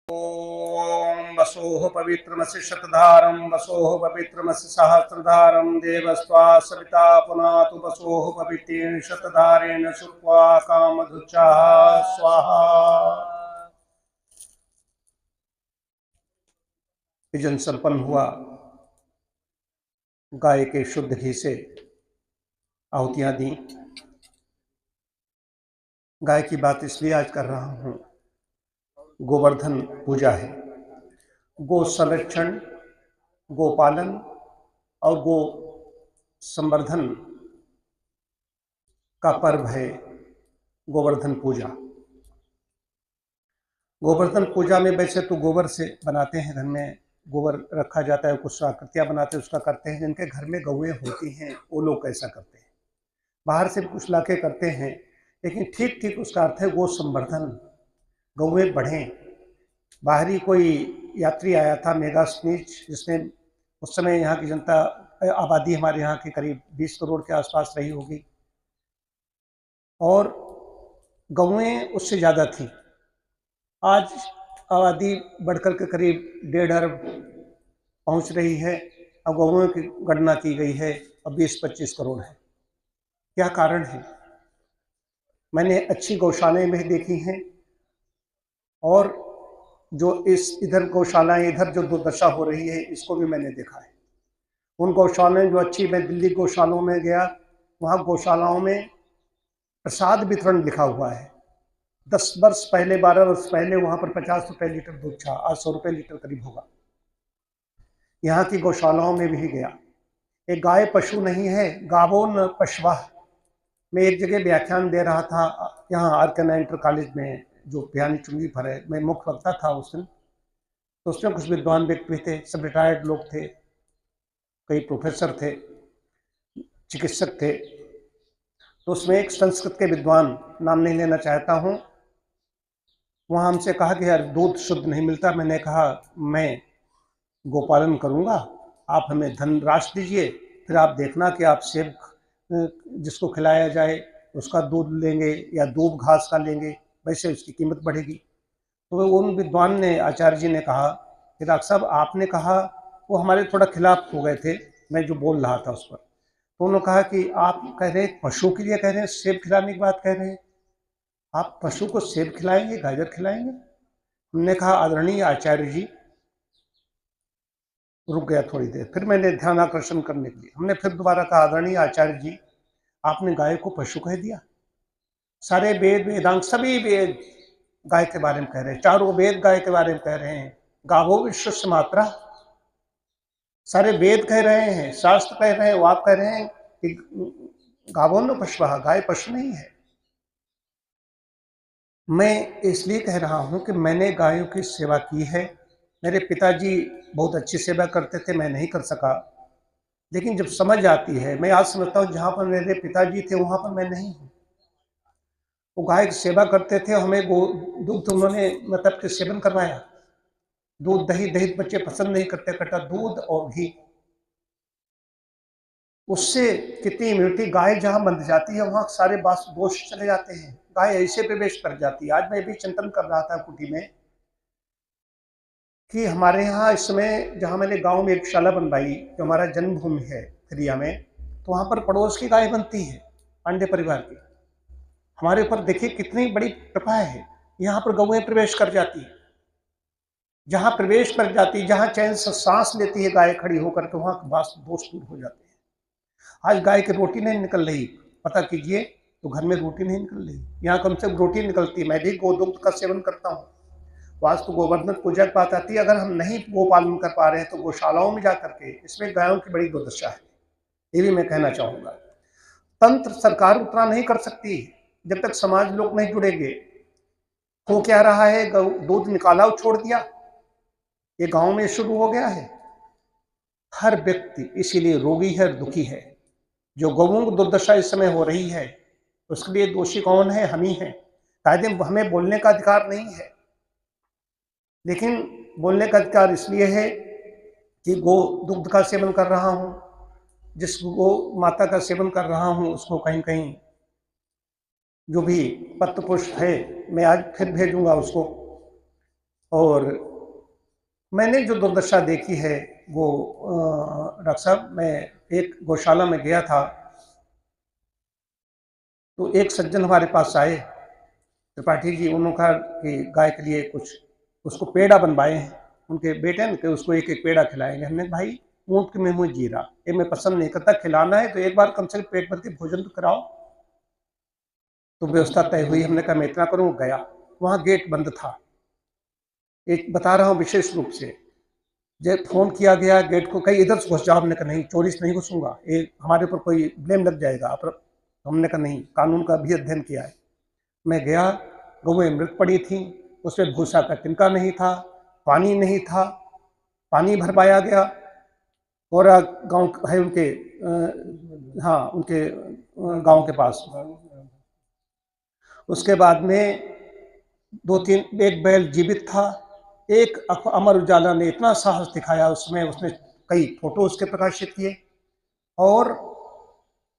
ओम वसोः पवित्रमसि शतधारं वसोः पवित्रमसि सहस्रधारं देवस्त्वा सविता पुनातु वसोः पवित्रेण शतधारेण श्रुत्वा कामधुच्चाः स्वाहा। यजन संपन्न हुआ। गाय के शुद्ध घी से आहुतियां दी। गाय की बात इसलिए आज कर रहा हूं, गोवर्धन पूजा है। गो संरक्षण, गोपालन और गो संवर्धन का पर्व है गोवर्धन पूजा। गोवर्धन पूजा में वैसे तो गोबर से बनाते हैं, घर में गोबर रखा जाता है, कुछ आकृतियां बनाते हैं, उसका करते हैं। जिनके घर में गौएं होती हैं वो लोग ऐसा करते हैं, बाहर से कुछ लाके करते हैं, लेकिन ठीक ठीक उसका अर्थ है गो संवर्धन, गौएं बढ़ें। बाहरी कोई यात्री आया था मेगास्नीच, जिसने उस समय यहाँ की जनता, आबादी हमारे यहाँ की करीब 20 करोड़ के आसपास रही होगी, और गौएं उससे ज़्यादा थी। आज आबादी बढ़कर के करीब 1.5 अरब पहुँच रही है। अब गौओं की गणना की गई है, अब 20-25 करोड़ है। क्या कारण है? मैंने अच्छी गौशालाएं भी देखी हैं, और जो इस इधर गौशालाएं, इधर जो दुर्दशा हो रही है, इसको भी मैंने देखा है। उन गौशालाएं जो अच्छी, मैं दिल्ली गौशालाओं में गया, वहाँ गौशालाओं में प्रसाद वितरण लिखा हुआ है। 10 वर्ष पहले, 12 वर्ष पहले वहाँ पर 50 रुपये लीटर दूध था, आज 100 रुपये लीटर करीब होगा। यहाँ की गौशालाओं में भी गया। एक गाय पशु नहीं है, गावो न पशवा। मैं एक जगह व्याख्यान दे रहा था यहाँ आर.के. इंटर कॉलेज में, जो पियानी चुंगी पर है। मैं मुख्य वक्ता था उस दिन। तो उसमें कुछ विद्वान व्यक्ति थे, सब रिटायर्ड लोग थे, कई प्रोफेसर थे, चिकित्सक थे। तो उसमें एक संस्कृत के विद्वान, नाम नहीं लेना चाहता हूँ, वहाँ हमसे कहा कि यार दूध शुद्ध नहीं मिलता। मैंने कहा मैं गोपालन करूँगा, आप हमें धनराशि दीजिए, फिर आप देखना कि आप सेब जिसको खिलाया जाए उसका दूध लेंगे या दूब घास का लेंगे, वैसे उसकी कीमत बढ़ेगी। तो उन विद्वान ने, आचार्य जी ने कहा कि डॉक्टर साहब आपने कहा, वो हमारे थोड़ा खिलाफ हो गए थे मैं जो बोल रहा था उस पर। तो उन्होंने कहा कि आप कह रहे हैं पशु के लिए, कह रहे हैं सेब खिलाने की बात कह रहे हैं, आप पशु को सेब खिलाएंगे, गाजर खिलाएंगे? हमने कहा आदरणीय आचार्य जी, रुक गया थोड़ी देर, फिर मैंने ध्यान आकर्षण करने के लिए हमने फिर दोबारा कहा आदरणीय आचार्य जी, आपने गाय को पशु कह दिया। सारे वेद वेदांग सभी वेद गाय के बारे में कह रहे हैं, चारों वेद गाय के बारे में कह रहे हैं। गावो विश्वस्य मात्रा, सारे वेद कह रहे हैं, शास्त्र कह रहे हैं, वो आप कह रहे हैं कि गावो न पशुहा, गाय पशु नहीं है। मैं इसलिए कह रहा हूं कि मैंने गायों की सेवा की है। मेरे पिताजी बहुत अच्छी सेवा करते थे, मैं नहीं कर सका, लेकिन जब समझ आती है, मैं आज समझता हूँ जहाँ पर मेरे पिताजी थे वहाँ पर मैं नहीं हूँ। वो गाय की सेवा करते थे, हमें दूध उन्होंने मतलब कि सेवन करवाया। दूध दही, दही बच्चे पसंद नहीं करते, कटा दूध और घी, उससे कितनी इम्यूनिटी, गाय जहाँ बंध जाती है वहाँ सारे दोष चले जाते हैं, गाय ऐसे प्रवेश कर जाती है। आज मैं भी चिंतन कर रहा था कुटी में कि हमारे यहाँ इस समय, जहाँ मैंने गांव में एक शाला बनवाई, जो हमारा जन्मभूमि है खरिया में, तो वहाँ पर पड़ोस की गाय बनती है, पांडे परिवार की। हमारे ऊपर देखिए कितनी बड़ी कृपा है, यहाँ पर गौएं प्रवेश कर जाती है। जहाँ प्रवेश कर जाती है, जहाँ चैन से सांस लेती है गाय खड़ी होकर के, वहाँ दोष दूर हो जाते हैं। आज गाय की रोटी नहीं निकल रही, पता कीजिए तो घर में रोटी नहीं निकल रही। यहाँ कम से कम रोटी निकलती है। मैं भी गोदुग्ध का सेवन करता हूँ। वास्तु गोवर्धन पूजा की बात आती है, अगर हम नहीं गोपालन कर पा रहे हैं तो गौशालाओं में जाकर के, इसमें गायों की बड़ी दुर्दशा है, ये भी मैं कहना चाहूँगा। तंत्र सरकार उतना नहीं कर सकती जब तक समाज लोग नहीं जुड़ेंगे। हो क्या रहा है, दूध निकाला और छोड़ दिया, ये गांव में शुरू हो गया है। हर व्यक्ति इसीलिए रोगी है, दुखी है। जो गौओं की दुर्दशा इस समय हो रही है, उसके लिए दोषी कौन है? हम ही हैं। कायदे हमें बोलने का अधिकार नहीं है, लेकिन बोलने का अधिकार इसलिए है कि गो दुग्ध का सेवन कर रहा हूँ, जिस गो माता का सेवन कर रहा हूँ उसको कहीं कहीं जो भी पत्र पुष्प है, मैं आज फिर भेजूंगा उसको, और मैंने जो दुर्दशा देखी है वो डॉक्टर साहब, मैं एक गौशाला में गया था, तो एक सज्जन हमारे पास आए, त्रिपाठी जी, उन्होंने कहा कि गाय के लिए कुछ उसको पेड़ा बनवाए हैं, उनके बेटे ने, कि उसको एक एक पेड़ा खिलाएंगे। हमने कहा, भाई ऊँट के मुँह में जीरा ये मैं पसंद नहीं करता, खिलाना है तो एक बार कम से कम पेट भर के भोजन तो कराओ। तो व्यवस्था तय हुई, हमने कहा मैं इतना करूँ, गया, वहाँ गेट बंद था। एक बता रहा हूँ विशेष रूप से, जब फोन किया गया गेट को, कहीं इधर से घुस जाओ, हमने कहा नहीं, चोरी से नहीं घुसूंगा, ये हमारे ऊपर कोई ब्लेम लग जाएगा। पर हमने कहा नहीं, कानून का भी अध्ययन किया है। मैं गया, गौएं मृत पड़ी थी, उसमें भूसा का तिनका नहीं था, पानी नहीं था, पानी भरवाया गया। और गांव है उनके, हाँ उनके गांव के पास। उसके बाद में दो तीन, एक बैल जीवित था। एक अमर उजाला ने इतना साहस दिखाया उसमें, उसने कई फोटो उसके प्रकाशित किए। और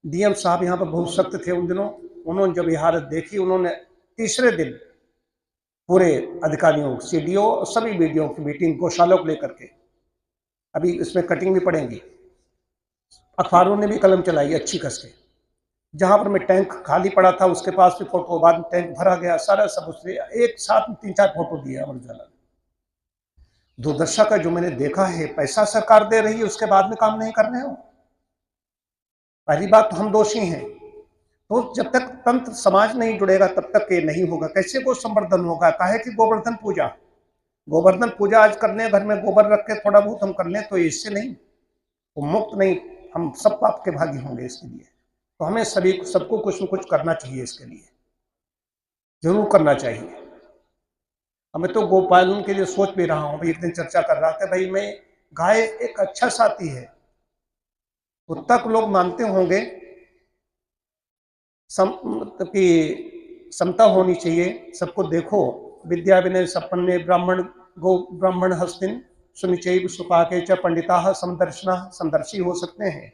डीएम साहब यहाँ पर बहुत सख्त थे उन दिनों, उन्होंने जब ये हालत देखी, उन्होंने तीसरे दिन पूरे अधिकारियों, सीडीओ, सभी बीडीओ की मीटिंग गौशाला को लेकर के, अभी इसमें कटिंग भी पड़ेंगी, अखबारों ने भी कलम चलाई अच्छी कस के। जहां पर मैं टैंक खाली पड़ा था उसके पास भी फोटो, बाद में टैंक भरा गया, सारा सब उसने एक साथ में 3-4 फोटो दिए अमर उजाला। दुर्दशा का जो मैंने देखा है, पैसा सरकार दे रही है, उसके बाद में काम नहीं कर रहे हो। पहली बात तो हम दोषी हैं, तो जब तक तंत्र समाज नहीं जुड़ेगा तब तक ये नहीं होगा। कैसे गो संवर्धन होगा? काहे कि गोवर्धन पूजा, गोवर्धन पूजा आज करने, घर में गोबर रख के थोड़ा बहुत हम कर लें तो इससे नहीं, वो मुक्त नहीं, हम सब पाप के भागी होंगे इसके लिए। तो हमें सभी सबको कुछ न कुछ करना चाहिए, इसके लिए जरूर करना चाहिए। अब मैं तो गोपालन के लिए सोच भी रहा हूँ। भाई एक दिन चर्चा कर रहा था, भाई मैं, गाय एक अच्छा साथी है, कुत्ता को लोग मानते होंगे, मतलब कि समता होनी चाहिए, सबको देखो, विद्या विनय संपन्ने ब्राह्मण गो ब्राह्मण हस्तिन सुनिचैव सुपाके च पंडिता समदर्शना, समदर्शी हो सकते हैं,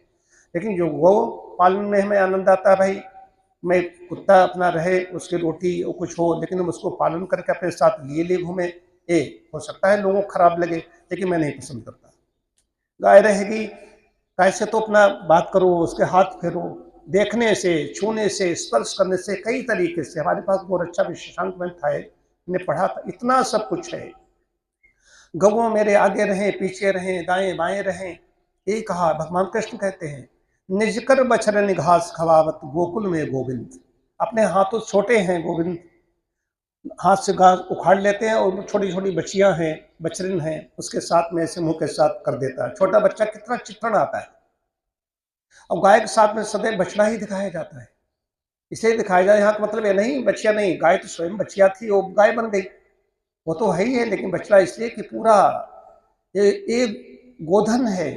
लेकिन जो गौ पालन में हमें आनंद आता है, भाई मैं कुत्ता अपना रहे, उसकी रोटी और कुछ हो, लेकिन हम उसको पालन करके अपने साथ लिए ले घूमे, ये हो सकता है लोगों को खराब लगे, लेकिन मैं नहीं पसंद करता। गाय रहेगी, गाय से तो अपना बात करो, उसके हाथ फेरो, देखने से, छूने से, स्पर्श करने से, कई तरीके से। हमारे पास बहुत अच्छा विशेषांक ग्रंथ है, मैंने पढ़ा था, इतना सब कुछ है। गौ मेरे आगे रहें, पीछे रहें, दाएं बाएं रहें, ये कहा भगवान कृष्ण कहते हैं, निजकर बछरन घास खवावत गोकुल में गोविंद। अपने हाथों छोटे हैं गोविंद, हाथ से घास उखाड़ लेते हैं, और छोटी छोटी बच्चियां हैं, बछरन हैं, उसके साथ में ऐसे मुंह के साथ कर देता है। छोटा बच्चा कितना चित्रण आता है। अब गाय के साथ में सदैव बछड़ा ही दिखाया जाता है, इसलिए दिखाया जाए, यहाँ का मतलब ये नहीं बच्चिया नहीं, गाय तो स्वयं बच्चिया थी, वो गाय बन गई, वो तो है ही है, लेकिन बछड़ा इसलिए कि पूरा ये गोधन है।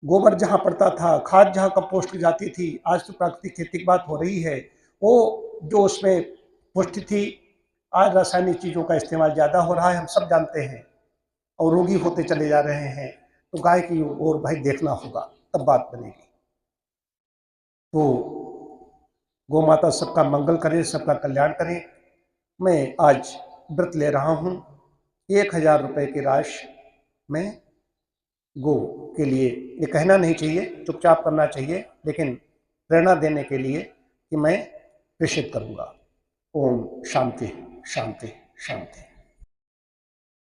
गोबर जहाँ पड़ता था, खाद जहाँ कंपोस्ट की जाती थी, आज तो प्राकृतिक खेती की बात हो रही है, वो जो उसमें पुष्टि थी, आज रासायनिक चीज़ों का इस्तेमाल ज़्यादा हो रहा है, हम सब जानते हैं, और रोगी होते चले जा रहे हैं। तो गाय की ओर भाई देखना होगा, तब बात बनेगी। तो गौ माता सबका मंगल करे, सबका कल्याण करे। मैं आज व्रत ले रहा हूँ, 1000 रुपये की राशि मैं गो के लिए, ये कहना नहीं चाहिए, चुपचाप करना चाहिए, लेकिन प्रेरणा देने के लिए कि मैं प्रेषित करूँगा। ओम शांति शांति शांति।